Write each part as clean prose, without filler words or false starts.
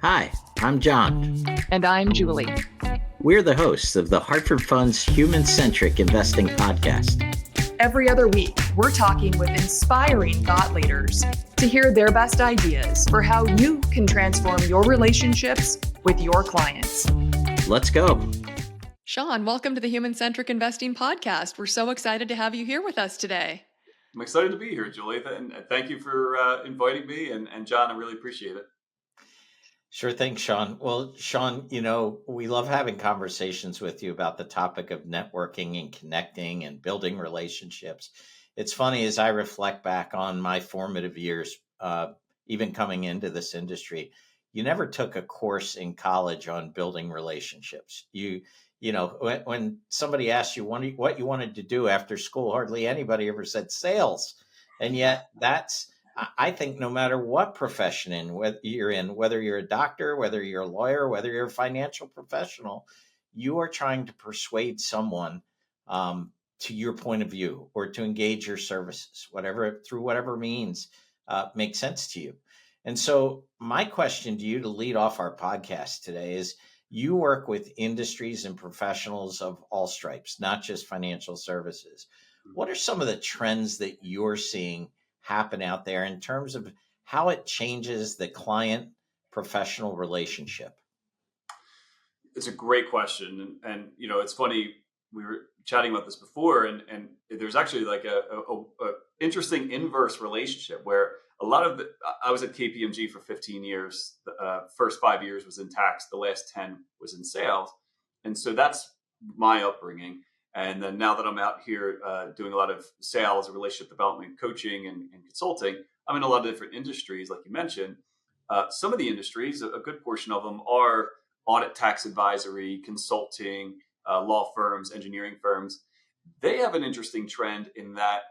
Hi, I'm John. And I'm Julie. We're the hosts of the Hartford Fund's Human Centric Investing Podcast. Every other week, we're talking with inspiring thought leaders to hear their best ideas for how you can transform your relationships with your clients. Let's go. Sean, welcome to the Human Centric Investing Podcast. We're so excited to have you here with us today. I'm excited to be here, Julie, and thank you for inviting me. And John, I really appreciate it. Sure thing, Sean. Well, Sean, we love having conversations with you about the topic of networking and connecting and building relationships. It's funny as I reflect back on my formative years, even coming into this industry, you never took a course in college on building relationships. When somebody asked you what you wanted to do after school, hardly anybody ever said sales. And yet I think no matter what profession whether you're a doctor, whether you're a lawyer, whether you're a financial professional, you are trying to persuade someone to your point of view or to engage your services, through whatever means makes sense to you. And so my question to you to lead off our podcast today is, you work with industries and professionals of all stripes, not just financial services. What are some of the trends that you're seeing happen out there in terms of how it changes the client professional relationship? It's a great question. And it's funny, we were chatting about this before, and there's actually like a interesting inverse relationship where I was at KPMG for 15 years. The first 5 years was in tax. The last 10 was in sales. And so that's my upbringing. And then now that I'm out here doing a lot of sales, relationship development, coaching, and consulting, I'm in a lot of different industries, like you mentioned. Some of the industries, a good portion of them, are audit, tax advisory, consulting, law firms, engineering firms. They have an interesting trend in that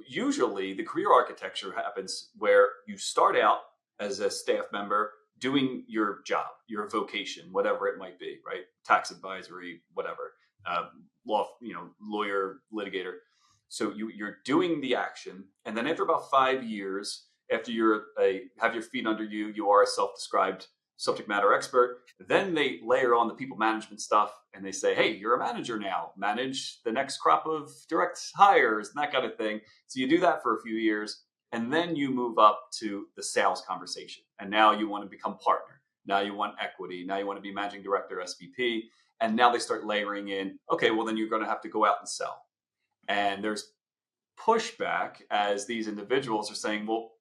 usually the career architecture happens where you start out as a staff member doing your job, your vocation, whatever it might be, right? Tax advisory, whatever, lawyer, litigator. So you're doing the action, and then after about 5 years, after have your feet under you, you are a self-described subject matter expert. Then they layer on the people management stuff, and they say, "Hey, you're a manager now. Manage the next crop of direct hires," and that kind of thing. So you do that for a few years. And then you move up to the sales conversation. And now you want to become partner. Now you want equity. Now you want to be managing director, SVP. And now they start layering in, okay, well, then you're going to have to go out and sell. And there's pushback as these individuals are saying, well,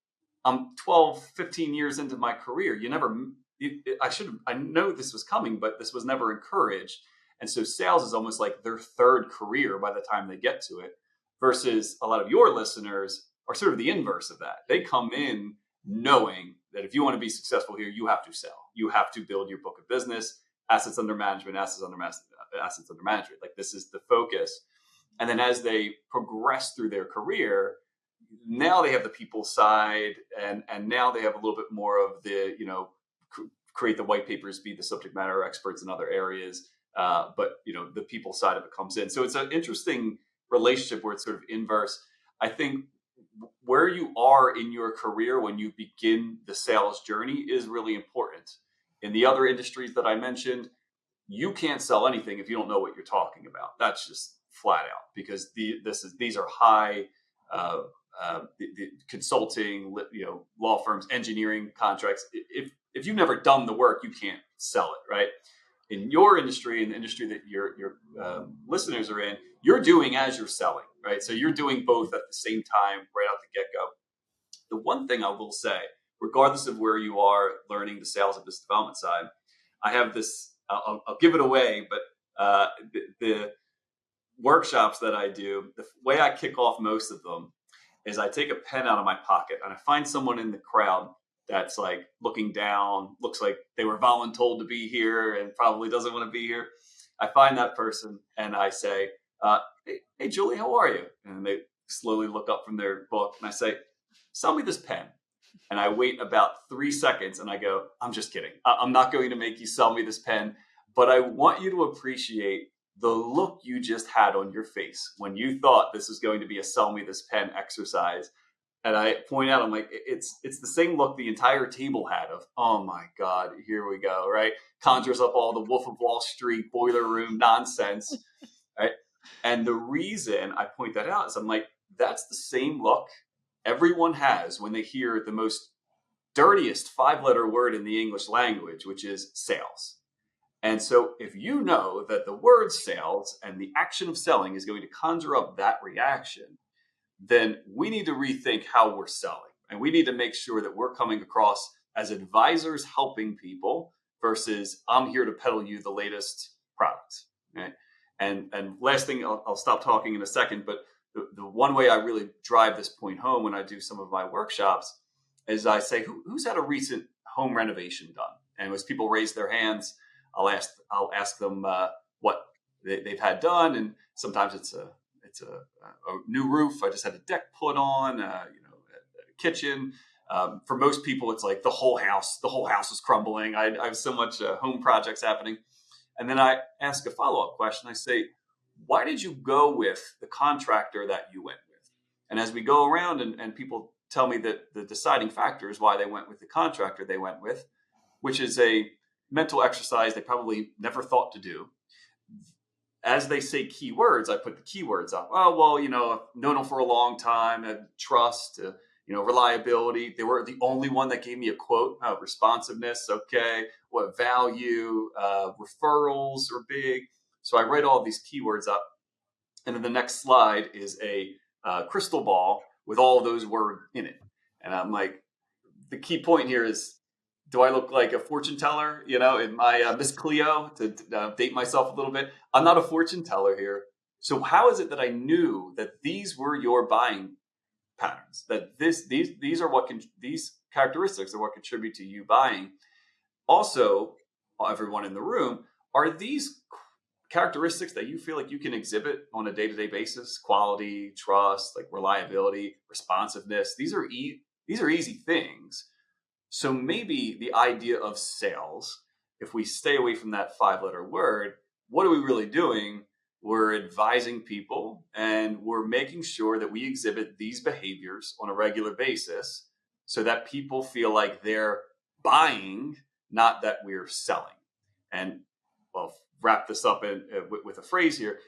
I'm 12, 15 years into my career. I know this was coming, but this was never encouraged. And so sales is almost like their third career by the time they get to it, versus a lot of your listeners are sort of the inverse of that. They come in knowing that if you want to be successful here, you have to sell. You have to build your book of business, assets under management. Like, this is the focus. And then as they progress through their career, now they have the people side, and now they have a little bit more of the, create the white papers, be the subject matter experts in other areas. But the people side of it comes in. So it's an interesting relationship where it's sort of inverse. I think where you are in your career when you begin the sales journey is really important. In the other industries that I mentioned, you can't sell anything if you don't know what you're talking about. That's just flat out, because these are high the consulting, law firms, engineering contracts. If you've never done the work, you can't sell it, right? In your industry, in the industry that your listeners are in, you're doing as you're selling, right? So you're doing both at the same time, right out the get-go. The one thing I will say, regardless of where you are learning the sales and business development side, I have this, I'll give it away, but the workshops that I do, the way I kick off most of them is I take a pen out of my pocket and I find someone in the crowd that's like looking down, looks like they were voluntold to be here and probably doesn't want to be here. I find that person and I say, hey, Julie, how are you? And they slowly look up from their book and I say, sell me this pen. And I wait about 3 seconds and I go, I'm just kidding. I'm not going to make you sell me this pen, but I want you to appreciate the look you just had on your face when you thought this was going to be a sell me this pen exercise. And I point out, I'm like, it's the same look the entire table had of, oh my God, here we go, right? Conjures up all the Wolf of Wall Street boiler room nonsense, right? And the reason I point that out is I'm like, that's the same look everyone has when they hear the most dirtiest 5-letter word in the English language, which is sales. And so if you know that the word sales and the action of selling is going to conjure up that reaction, then we need to rethink how we're selling. And we need to make sure that we're coming across as advisors helping people versus I'm here to peddle you the latest products. Right? And last thing, I'll stop talking in a second, but the one way I really drive this point home when I do some of my workshops is I say, who's had a recent home renovation done? And as people raise their hands, I'll ask them what they've had done, and sometimes it's a new roof. I just had a deck put on, a kitchen. For most people, it's like the whole house is crumbling. I have so much home projects happening. And then I ask a follow-up question. I say, why did you go with the contractor that you went with? And as we go around and people tell me that the deciding factor is why they went with the contractor they went with, which is a mental exercise they probably never thought to do. As they say keywords, I put the keywords up. Oh, well, I've known them for a long time, trust, reliability. They were the only one that gave me a quote. Responsiveness, okay. What value? Referrals are big. So I write all these keywords up. And then the next slide is a crystal ball with all those words in it. And I'm like, the key point here is, do I look like a fortune teller, in my Miss Cleo to date myself a little bit? I'm not a fortune teller here. So how is it that I knew that these were your buying patterns, that these characteristics are what contribute to you buying? Also, everyone in the room, are these characteristics that you feel like you can exhibit on a day-to-day basis? Quality, trust, like reliability, responsiveness. These are easy things. So maybe the idea of sales, if we stay away from that 5-letter word, what are we really doing? We're advising people and we're making sure that we exhibit these behaviors on a regular basis so that people feel like they're buying, not that we're selling. And I'll wrap this up with a phrase here.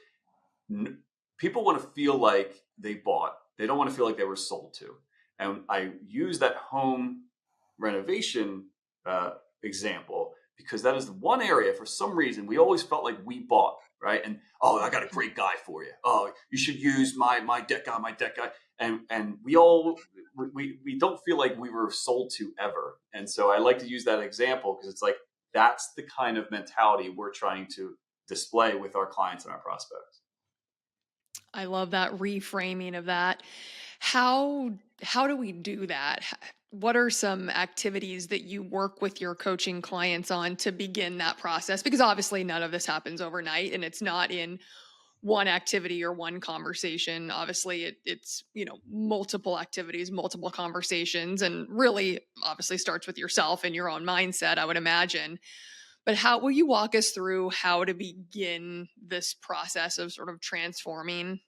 People want to feel like they bought. They don't want to feel like they were sold to. And I use that home renovation example because that is the one area for some reason we always felt like we bought, right? And I got a great guy for you. Oh, you should use my deck guy. And we don't feel like we were sold to ever. And so I like to use that example because it's like that's the kind of mentality we're trying to display with our clients and our prospects. I love that reframing of that. How do we do that? What are some activities that you work with your coaching clients on to begin that process? Because obviously none of this happens overnight and it's not in one activity or one conversation. Obviously it's, multiple activities, multiple conversations, and really obviously starts with yourself and your own mindset, I would imagine. But how will you walk us through how to begin this process of sort of transforming?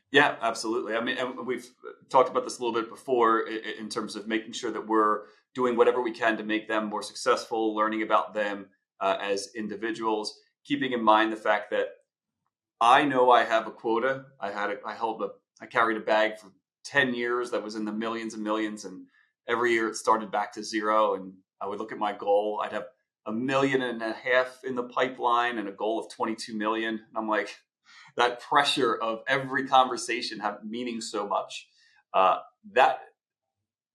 Yeah, absolutely. I mean, and we've talked about this a little bit before in terms of making sure that we're doing whatever we can to make them more successful, learning about them as individuals, keeping in mind the fact that I know I have a quota. I carried a bag for 10 years that was in the millions and millions. And every year it started back to zero. And I would look at my goal. I'd have 1.5 million in the pipeline and a goal of 22 million. And I'm like, that pressure of every conversation have meaning so much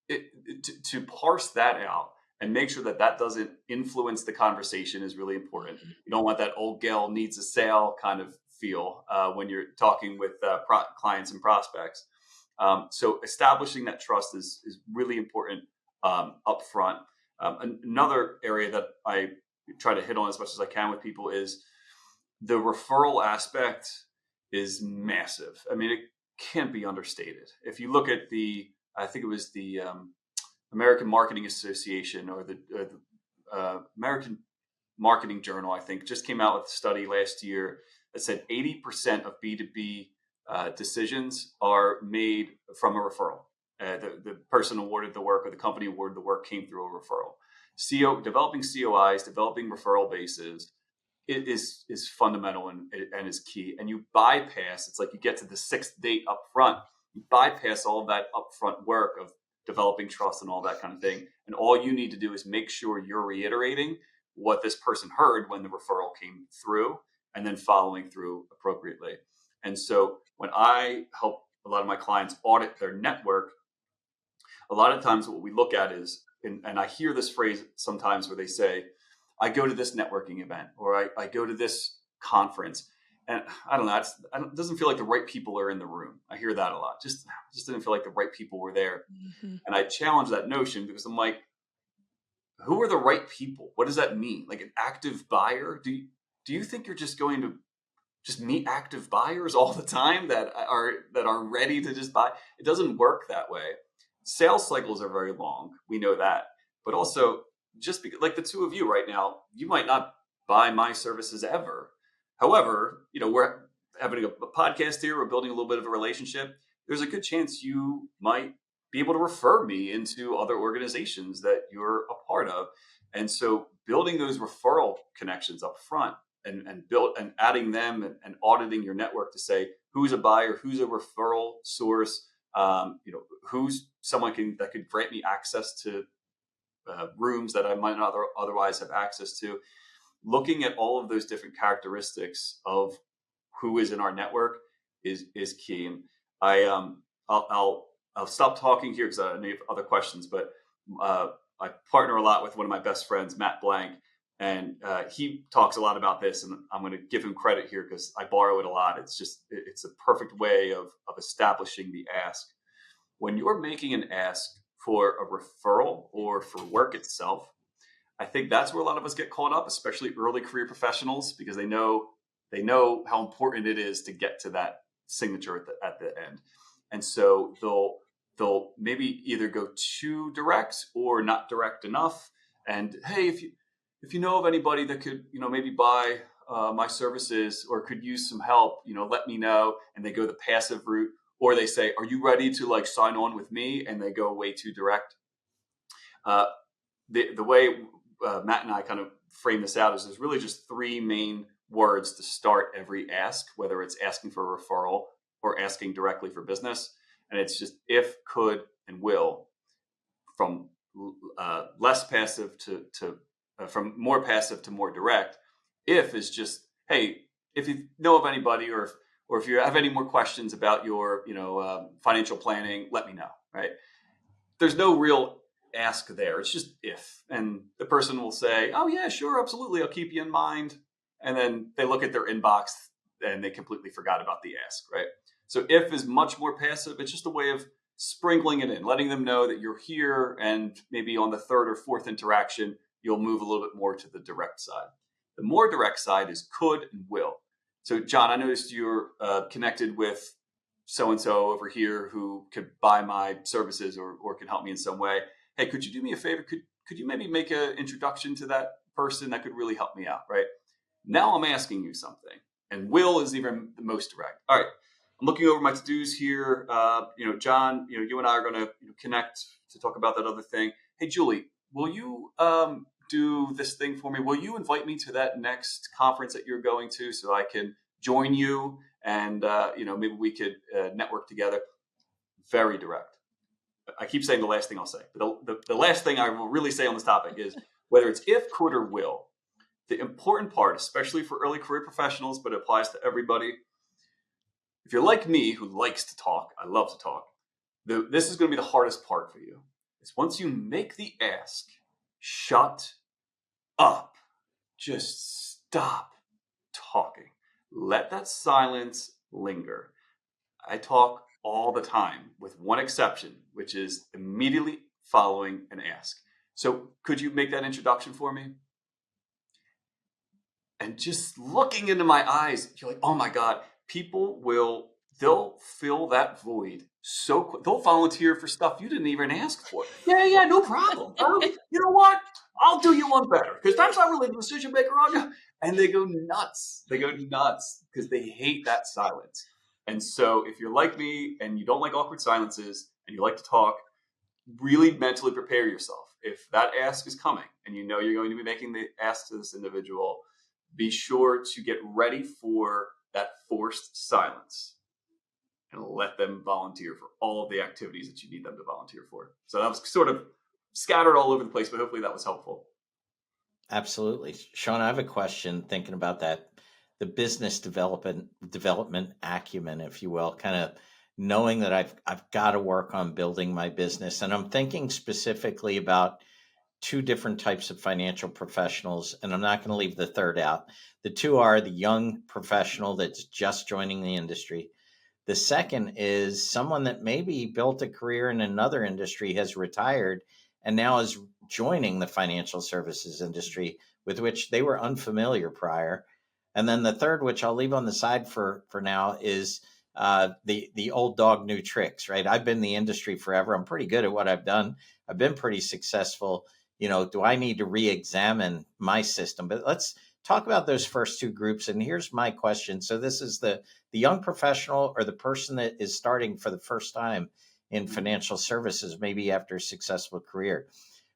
to parse that out and make sure that doesn't influence the conversation is really important. You don't want that old gal needs a sale kind of feel when you're talking with clients and prospects. So establishing that trust is really important up front. Another area that I try to hit on as much as I can with people is the referral aspect is massive. I mean, it can't be understated. If you look at I think it was the American Marketing Association or the American Marketing Journal, I think, just came out with a study last year that said 80% of B2B decisions are made from a referral. The person awarded the work or the company awarded the work came through a referral. Developing COIs, developing referral bases is fundamental and is key. And you bypass, it's like you get to the sixth date up front, you bypass all of that upfront work of developing trust and all that kind of thing. And all you need to do is make sure you're reiterating what this person heard when the referral came through and then following through appropriately. And so when I help a lot of my clients audit their network, a lot of times what we look at is, and I hear this phrase sometimes where they say, I go to this networking event or I go to this conference. And I don't know, it doesn't feel like the right people are in the room. I hear that a lot. Just didn't feel like the right people were there. Mm-hmm. And I challenge that notion because I'm like, who are the right people? What does that mean? Like an active buyer? Do you think you're just going to just meet active buyers all the time that are ready to just buy? It doesn't work that way. Sales cycles are very long. We know that. But also, just because, like the two of you right now, you might not buy my services ever. However, we're having a podcast here. We're building a little bit of a relationship. There's a good chance you might be able to refer me into other organizations that you're a part of. And so building those referral connections up front and adding them and auditing your network to say who's a buyer, who's a referral source, who's someone that could grant me access to rooms that I might not otherwise have access to. Looking at all of those different characteristics of who is in our network is key. And I'll stop talking here because I know you have other questions, but I partner a lot with one of my best friends, Matt Blank, and he talks a lot about this, and I'm going to give him credit here because I borrow it a lot. It's a perfect way of establishing the ask. When you're making an ask for a referral or for work itself, I think that's where a lot of us get caught up, especially early career professionals, because they know how important it is to get to that signature at the end. And so they'll maybe either go too direct or not direct enough. And hey, if you know of anybody that could, maybe buy my services or could use some help, let me know. And they go the passive route, or they say, are you ready to sign on with me? And they go way too direct. The way Matt and I kind of frame this out is there's really just three main words to start every ask, whether it's asking for a referral or asking directly for business. And it's just if, could, and will, from less passive to from more passive to more direct. If is just, hey, if you know of anybody or if you have any more questions about your financial planning, let me know. Right? There's no real ask there. It's just if, and the person will say, oh yeah, sure, absolutely, I'll keep you in mind. And then they look at their inbox and they completely forgot about the ask. Right? So if is much more passive. It's just a way of sprinkling it in, letting them know that you're here, and maybe on the third or fourth interaction, you'll move a little bit more to the direct side. The more direct side is could and will. So John, I noticed you're connected with so-and-so over here who could buy my services or can help me in some way. Hey, could you do me a favor? Could you maybe make an introduction to that person that could really help me out, right? Now I'm asking you something. And will is even the most direct. All right. I'm looking over my to-dos here. John, you and I are going to connect to talk about that other thing. Hey, Julie, will you do this thing for me? Will you invite me to that next conference that you're going to so I can join you and, maybe we could network together? Very direct. I keep saying the last thing I'll say. But the last thing I will really say on this topic is whether it's if, could, or will, the important part, especially for early career professionals, but it applies to everybody. If you're like me, who likes to talk, I love to talk, this is going to be the hardest part for you. Is once you make the ask, shut up. Just stop talking. Let that silence linger. I talk all the time with one exception, which is immediately following an ask. So could you make that introduction for me? And just looking into my eyes, you're like, oh my God, they'll fill that void so quick. They'll volunteer for stuff you didn't even ask for. Yeah, no problem. You know what? I'll do you one better because that's not really the decision maker on you. And they go nuts. They go nuts because they hate that silence. And so if you're like me and you don't like awkward silences and you like to talk, really mentally prepare yourself. If that ask is coming and you know you're going to be making the ask to this individual, be sure to get ready for that forced silence and let them volunteer for all of the activities that you need them to volunteer for. So that was sort of scattered all over the place, but hopefully that was helpful. Absolutely. Sean, I have a question thinking about that, the business development acumen, if you will, kind of knowing that I've got to work on building my business. And I'm thinking specifically about two different types of financial professionals, and I'm not going to leave the third out. The two are the young professional that's just joining the industry. The second is someone that maybe built a career in another industry, has retired, and now is joining the financial services industry with which they were unfamiliar prior. And then the third, which I'll leave on the side for now, is the old dog new tricks. Right? I've been in the industry forever. I'm pretty good at what I've done. I've been pretty successful. Do I need to re-examine my system? But let's talk about those first two groups. And here's my question. So this is the young professional or the person that is starting for the first time in financial services, maybe after a successful career.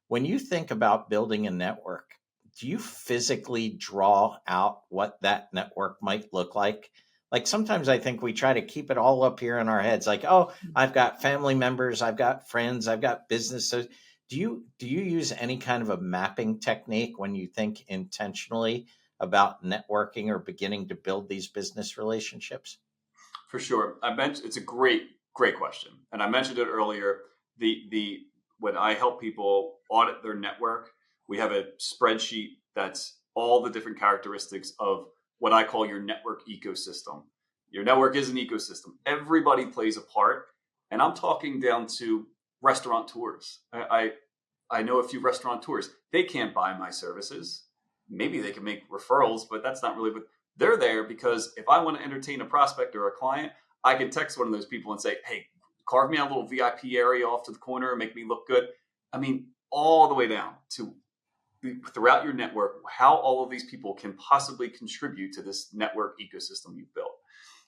When you think about building a network, do you physically draw out what that network might look like? Like sometimes I think we try to keep it all up here in our heads, like, oh, I've got family members, I've got friends, I've got businesses. Do you use any kind of a mapping technique when you think intentionally about networking or beginning to build these business relationships? For sure. I mentioned it's a great question. And I mentioned it earlier. The when I help people audit their network, we have a spreadsheet that's all the different characteristics of what I call your network ecosystem. Your network is an ecosystem. Everybody plays a part. And I'm talking down to restaurateurs. I know a few restaurateurs. They can't buy my services. Maybe they can make referrals, but that's not really what they're there, because if I want to entertain a prospect or a client, I can text one of those people and say, hey, carve me out a little VIP area off to the corner and make me look good. I mean, all the way down to throughout your network, how all of these people can possibly contribute to this network ecosystem you've built.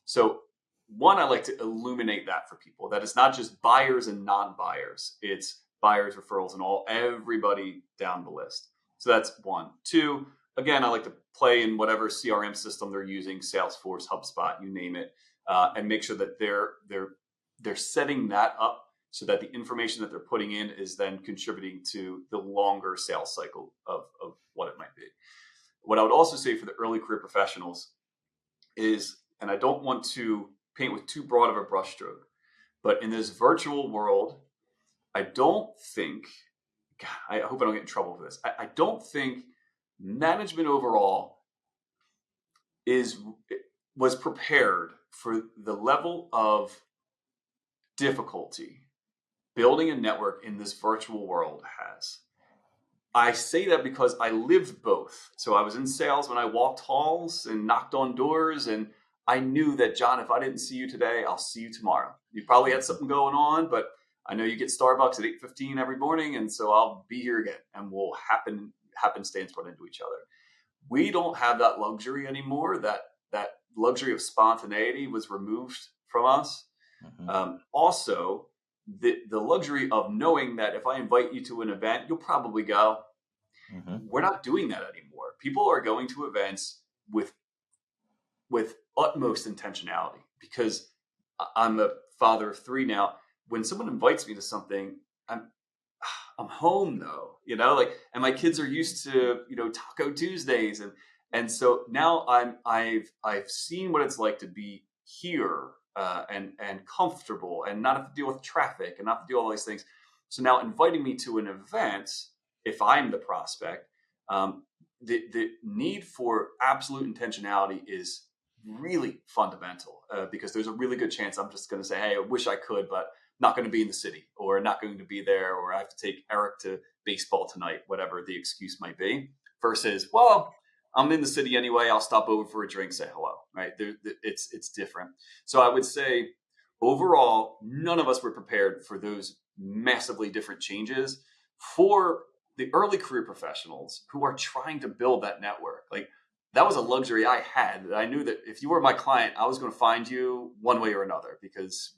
So one, I like to illuminate that for people, that it's not just buyers and non-buyers. It's buyers, referrals, and everybody down the list. So that's one. Two, again, I like to play in whatever CRM system they're using, Salesforce, HubSpot, you name it, and make sure that they're setting that up so that the information that they're putting in is then contributing to the longer sales cycle of what it might be. What I would also say for the early career professionals is, and I don't want to paint with too broad of a brushstroke, but in this virtual world, I don't think, God, I hope I don't get in trouble for this. I don't think management overall was prepared for the level of difficulty building a network in this virtual world has. I say that because I lived both. So I was in sales when I walked halls and knocked on doors, and I knew that, John, if I didn't see you today, I'll see you tomorrow. You probably had something going on, but I know you get Starbucks at 8:15 every morning, and so I'll be here again, and we'll happenstance run into each other. We don't have that luxury anymore. That luxury of spontaneity was removed from us. Also, the luxury of knowing that if I invite you to an event, you'll probably go. We're not doing that anymore. People are going to events with utmost intentionality, because I'm a father of three now. When someone invites me to something, I'm home though, and my kids are used to, Taco Tuesdays. And so now I've seen what it's like to be here, and comfortable and not have to deal with traffic and not have to do all these things. So now inviting me to an event, if I'm the prospect, the need for absolute intentionality is really fundamental, because there's a really good chance I'm just going to say, hey, I wish I could, but not going to be in the city, or not going to be there, or I have to take Eric to baseball tonight, whatever the excuse might be, versus, well, I'm in the city anyway, I'll stop over for a drink, say hello, right? It's different. So I would say overall, none of us were prepared for those massively different changes. For the early career professionals who are trying to build that network, like, that was a luxury I had. I knew that if you were my client, I was going to find you one way or another because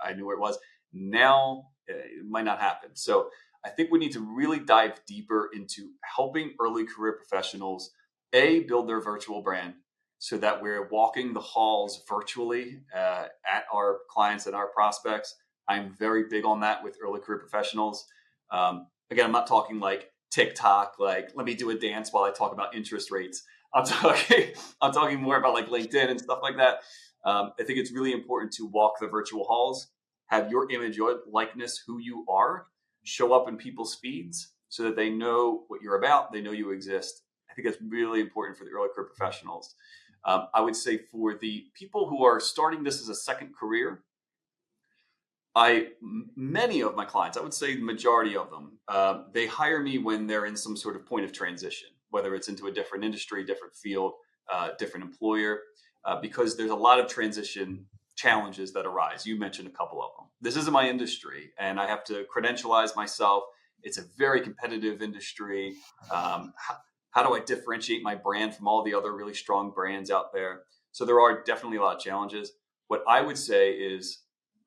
I knew where it was. Now it might not happen. So I think we need to really dive deeper into helping early career professionals, build their virtual brand so that we're walking the halls virtually at our clients and our prospects. I'm very big on that with early career professionals. Again, I'm not talking like TikTok, like let me do a dance while I talk about interest rates. I'm talking more about like LinkedIn and stuff like that. I think it's really important to walk the virtual halls, have your image, your likeness, who you are, show up in people's feeds so that they know what you're about, they know you exist. I think that's really important for the early career professionals. I would say for the people who are starting this as a second career, many of my clients, I would say the majority of them, they hire me when they're in some sort of point of transition, whether it's into a different industry, different field, different employer, because there's a lot of transition challenges that arise. You mentioned a couple of them. This isn't my industry, and I have to credentialize myself. It's a very competitive industry. How do I differentiate my brand from all the other really strong brands out there? So there are definitely a lot of challenges. What I would say is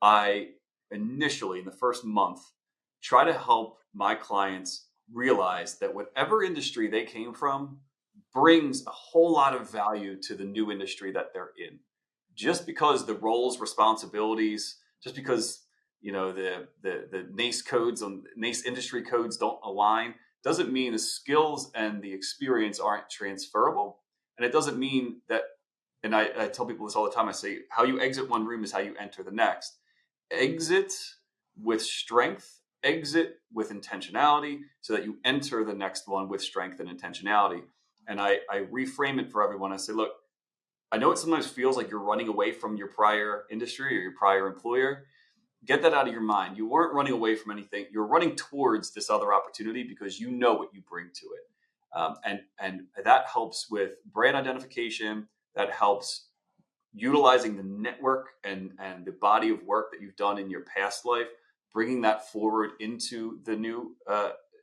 I initially in the first month try to help my clients realize that whatever industry they came from brings a whole lot of value to the new industry that they're in. Just because the roles, responsibilities, just because the NACE codes on NACE industry codes don't align, doesn't mean the skills and the experience aren't transferable. And it doesn't mean that, and I tell people this all the time, I say, how you exit one room is how you enter the next. Exit with strength, exit with intentionality so that you enter the next one with strength and intentionality. And I reframe it for everyone. I say, look, I know it sometimes feels like you're running away from your prior industry or your prior employer. Get that out of your mind. You weren't running away from anything. You're running towards this other opportunity because you know what you bring to it. And that helps with brand identification. That helps utilizing the network and the body of work that you've done in your past life, bringing that forward into the new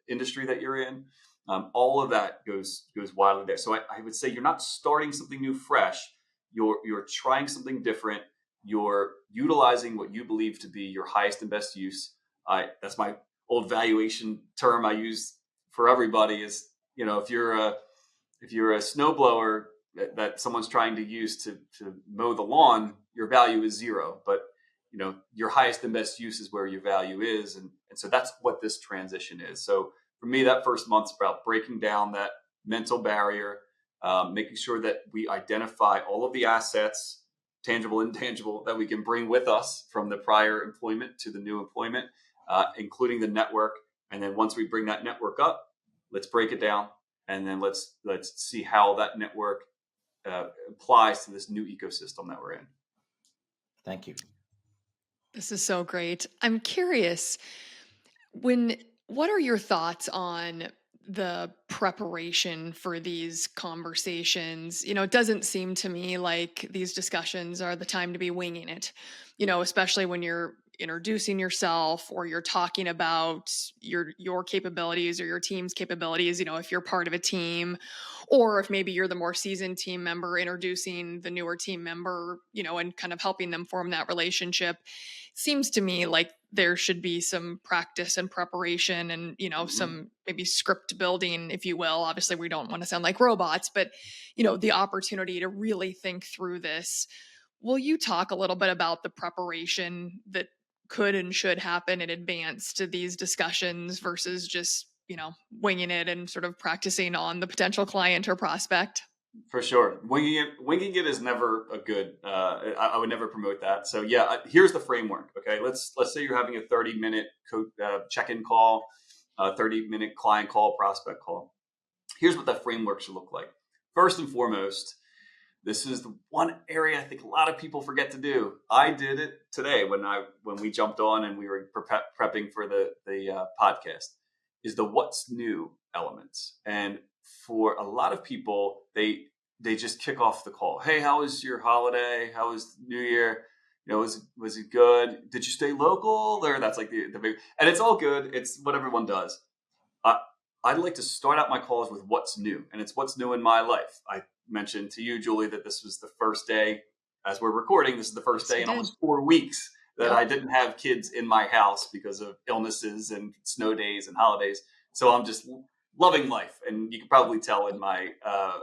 industry that you're in. All of that goes wildly there. So I would say you're not starting something new fresh. You're trying something different. You're utilizing what you believe to be your highest and best use. That's my old valuation term I use for everybody is, if you're a snowblower that someone's trying to use to mow the lawn, your value is zero. But your highest and best use is where your value is, and so that's what this transition is. So for me, that first month's about breaking down that mental barrier, making sure that we identify all of the assets, tangible, intangible, that we can bring with us from the prior employment to the new employment, including the network. And then once we bring that network up, let's break it down, and then let's see how that network applies to this new ecosystem that we're in. Thank you. This is so great. I'm curious, what are your thoughts on the preparation for these conversations? It doesn't seem to me like these discussions are the time to be winging it, especially when you're introducing yourself or you're talking about your capabilities or your team's capabilities, if you're part of a team, or if maybe you're the more seasoned team member introducing the newer team member, and kind of helping them form that relationship. Seems to me like there should be some practice and preparation and, some maybe script building, if you will. Obviously, we don't want to sound like robots, but, the opportunity to really think through this. Will you talk a little bit about the preparation that could and should happen in advance to these discussions versus just, winging it and sort of practicing on the potential client or prospect? For sure. Winging it is never a good, I would never promote that. So yeah, here's the framework. Okay. Let's say you're having a 30-minute check-in call, 30-minute client call, prospect call. Here's what that framework should look like. First and foremost, this is the one area I think a lot of people forget to do. I did it today when we jumped on and we were prepping for the podcast, is the what's new elements. And for a lot of people, they just kick off the call. Hey, how was your holiday? How was New Year? Was it good? Did you stay local? Or that's like the big, and it's all good. It's what everyone does. I'd like to start out my calls with what's new, and it's what's new in my life. mentioned to you, Julie, that this was the first day, as we're recording, this is the first Yes, day we in did. almost 4 weeks that Yep. I didn't have kids in my house because of illnesses and snow days and holidays. So I'm just loving life. And you can probably tell in my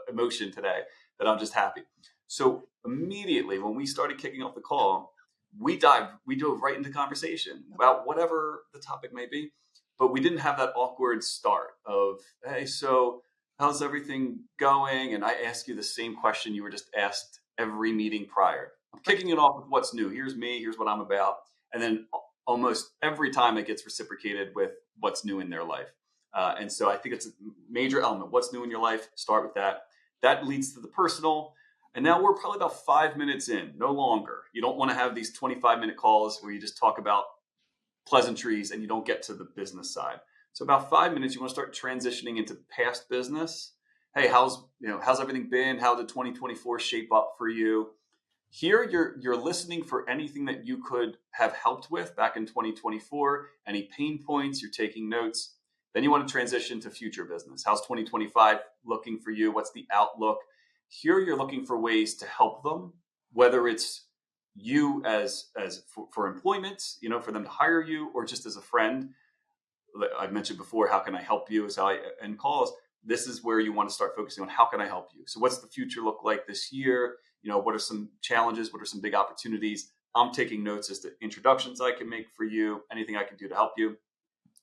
emotion today that I'm just happy. So immediately when we started kicking off the call, we dove right into conversation about whatever the topic may be, but we didn't have that awkward start of, hey, so how's everything going? And I ask you the same question you were just asked every meeting prior. I'm Right. kicking it off with what's new. Here's me, here's what I'm about. And then almost every time it gets reciprocated with what's new in their life. And so I think it's a major element. What's new in your life? Start with that. That leads to the personal. And now we're probably about 5 minutes in, no longer. You don't want to have these 25-minute calls where you just talk about pleasantries and you don't get to the business side. So about 5 minutes, you want to start transitioning into past business. Hey, how's everything been? How did 2024 shape up for you? Here, you're listening for anything that you could have helped with back in 2024, any pain points, you're taking notes. Then you want to transition to future business. How's 2025 looking for you? What's the outlook? Here, you're looking for ways to help them, whether it's you as for employment, for them to hire you, or just as a friend. I mentioned before, how can I help you? Is how I end calls. This is where you want to start focusing on how can I help you? So what's the future look like this year? What are some challenges? What are some big opportunities? I'm taking notes as to introductions I can make for you, anything I can do to help you.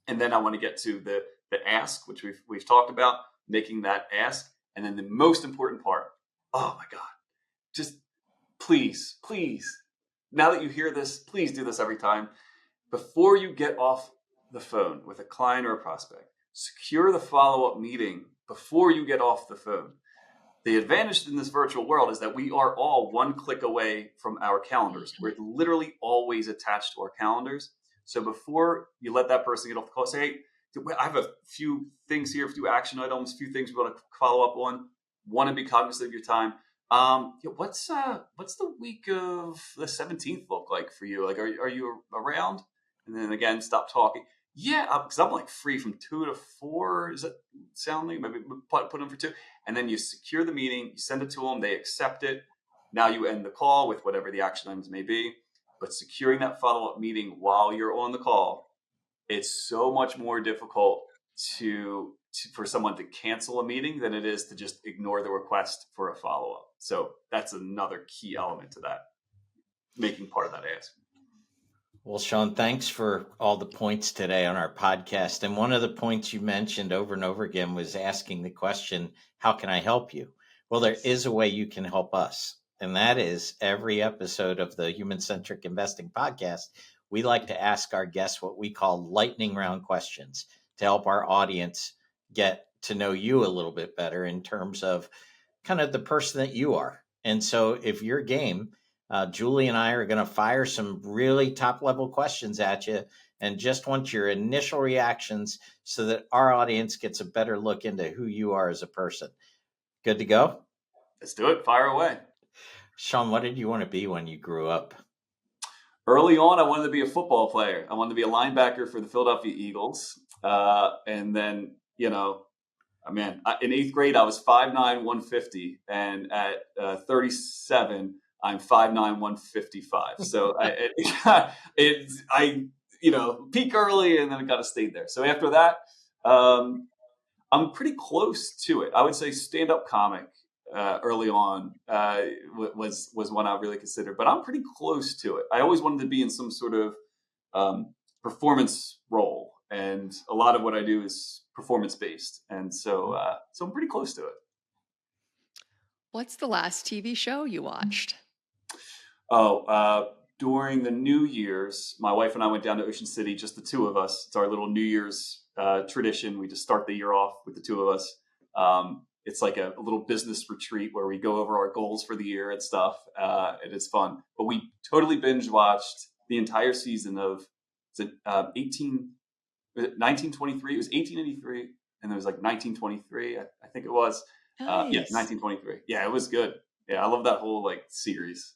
And then I want to get to the ask, which we've talked about, making that ask. And then the most important part, oh my God, just please, now that you hear this, please do this every time. Before you get off the phone with a client or a prospect, secure the follow-up meeting before you get off the phone. The advantage in this virtual world is that we are all one click away from our calendars. We're literally always attached to our calendars. So before you let that person get off the call, say, hey, I have a few things here, a few action items, a few things we want to follow up on. Want to be cognizant of your time. What's the week of the 17th look like for you? Like, are you around? And then again, stop talking. Yeah, because I'm like free from 2 to 4. Does that sound like maybe put them for 2? And then you secure the meeting, you send it to them, they accept it. Now you end the call with whatever the action items may be. But securing that follow-up meeting while you're on the call, it's so much more difficult for someone to cancel a meeting than it is to just ignore the request for a follow-up. So that's another key element to that, making part of that ask. Well, Sean, thanks for all the points today on our podcast. And one of the points you mentioned over and over again was asking the question, how can I help you? Well, there is a way you can help us. And that is every episode of the Human Centric Investing podcast, we like to ask our guests what we call lightning round questions to help our audience get to know you a little bit better in terms of kind of the person that you are. And so if you're game, Julie and I are going to fire some really top level questions at you and just want your initial reactions so that our audience gets a better look into who you are as a person. Good to go? Let's do it. Fire away. Sean, what did you want to be when you grew up? Early on, I wanted to be a football player. I wanted to be a linebacker for the Philadelphia Eagles. And then, in 8th grade, I was 5'9", 150. And at 37, I'm 5'9", 155. So I peak early and then it kind of stayed there. So after that, I'm pretty close to it. I would say stand-up comic early on was one I really considered, but I'm pretty close to it. I always wanted to be in some sort of performance role, and a lot of what I do is performance-based, and so I'm pretty close to it. What's the last TV show you watched? During the New Year's, my wife and I went down to Ocean City, just the two of us. It's our little New Year's tradition. We just start the year off with the two of us. It's like a little business retreat where we go over our goals for the year and stuff. It is fun. But we totally binge watched the entire season of 1923. It was 1883, and there was like 1923. I think it was. Nice. 1923. Yeah, it was good. Yeah, I love that whole series.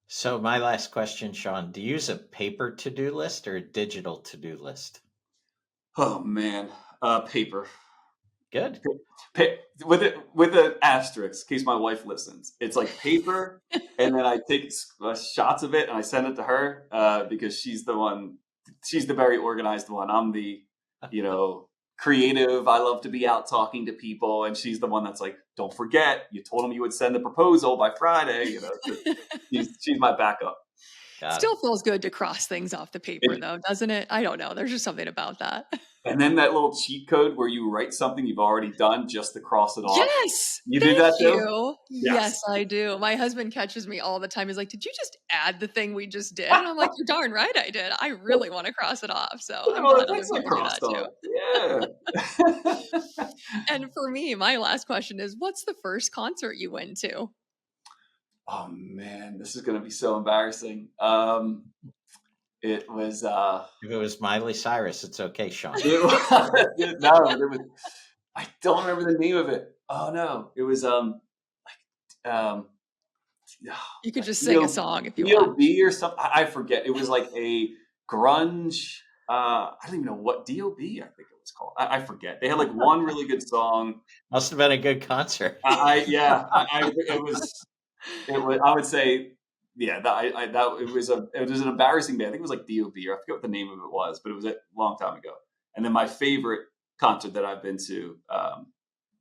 So my last question, Sean, do you use a paper to-do list or a digital to-do list? Oh man, paper. Good. With an asterisk, in case my wife listens. It's like paper, and then I take shots of it and I send it to her because she's the very organized one. I'm the, creative. I love to be out talking to people, and she's the one that's like, don't forget, you told them you would send the proposal by Friday. She's my backup. Still feels good to cross things off the paper, though, doesn't it? I don't know. There's just something about that. And then that little cheat code where you write something you've already done just to cross it off. Yes. You do that too? You. Yes, I do. My husband catches me all the time. He's like, did you just add the thing we just did? And I'm like, you're darn right I did. I really want to cross it off. So I'm glad I'm here to do that too. Yeah. And for me, my last question is, what's the first concert you went to? Oh man, this is going to be so embarrassing. It was if it was Miley Cyrus, it's okay, Sean. I don't remember the name of it. Oh no, it was you could just sing a song if you want. D.O.B. or something. I forget. It was like a grunge. I don't even know what D.O.B. I think it was called. I forget. They had like one really good song. Must have been a good concert. It was. I would say. Yeah, it was an embarrassing band. I think it was like D.O.B. or I forget what the name of it was, but it was a long time ago. And then my favorite concert that I've been to,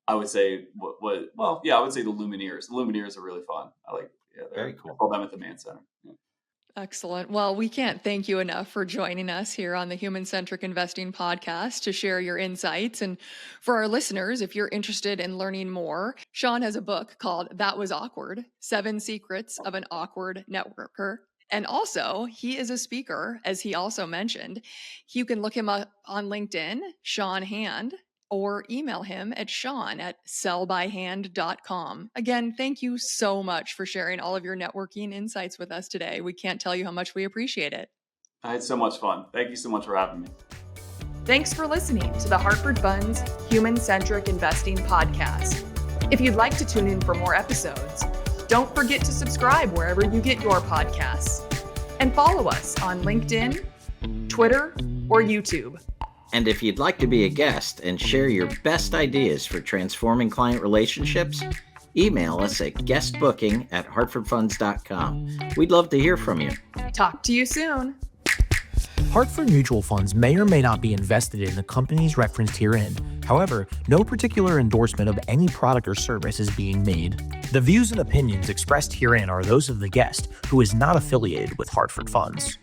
I would say I would say the Lumineers. The Lumineers are really fun. Very cool. I call them at the Mann Center. Yeah. Excellent. Well, we can't thank you enough for joining us here on the Human Centric Investing podcast to share your insights. And for our listeners, if you're interested in learning more, Sean has a book called That Was Awkward: 7 Secrets of an Awkward Networker. And also, he is a speaker, as he also mentioned. You can look him up on LinkedIn, Sean Hand, or email him at sean@sellbyhand.com. Again, thank you so much for sharing all of your networking insights with us today. We can't tell you how much we appreciate it. I had so much fun. Thank you so much for having me. Thanks for listening to the Hartford Funds Human Centric Investing Podcast. If you'd like to tune in for more episodes, don't forget to subscribe wherever you get your podcasts. And follow us on LinkedIn, Twitter, or YouTube. And if you'd like to be a guest and share your best ideas for transforming client relationships, email us at guestbooking@hartfordfunds.com. We'd love to hear from you. Talk to you soon. Hartford Mutual Funds may or may not be invested in the companies referenced herein. However, no particular endorsement of any product or service is being made. The views and opinions expressed herein are those of the guest, who is not affiliated with Hartford Funds.